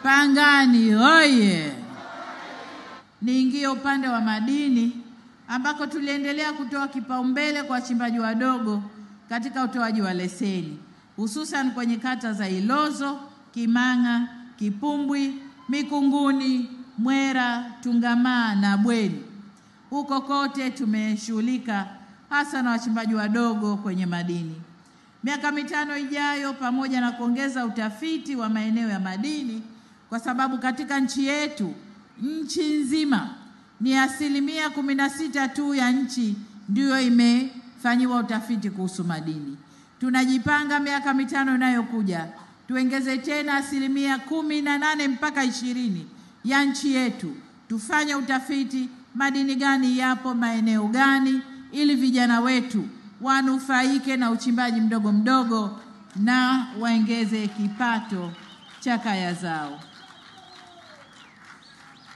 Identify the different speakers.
Speaker 1: Pangani oye! Niingie upande wa madini ambako tuliendelea kutoa kipaumbele kwa wachimbaji wadogo katika utoaji wa leseni, hususan kwenye kata za Ilozo, Kimanga, Kipumbwi, Mikunguni, Mwera, Tungamaa na Bweni. Huko kote tumeshughulika hasa na wachimbaji wadogo kwenye madini. Miaka 5 ijayo, pamoja na kuongeza utafiti wa maeneo ya madini, kwa sababu katika nchi yetu, nchi nzima ni 16% tu ya nchi ndio imefanyiwa utafiti kuhusu madini. Tunajipanga miaka 5 inayokuja tuongeze tena 18 mpaka 20 ya nchi yetu, tufanye utafiti madini gani yapo maeneo gani, ili vijana wetu wanufaike na uchimbaji mdogo mdogo na waongeze kipato cha kaya zao.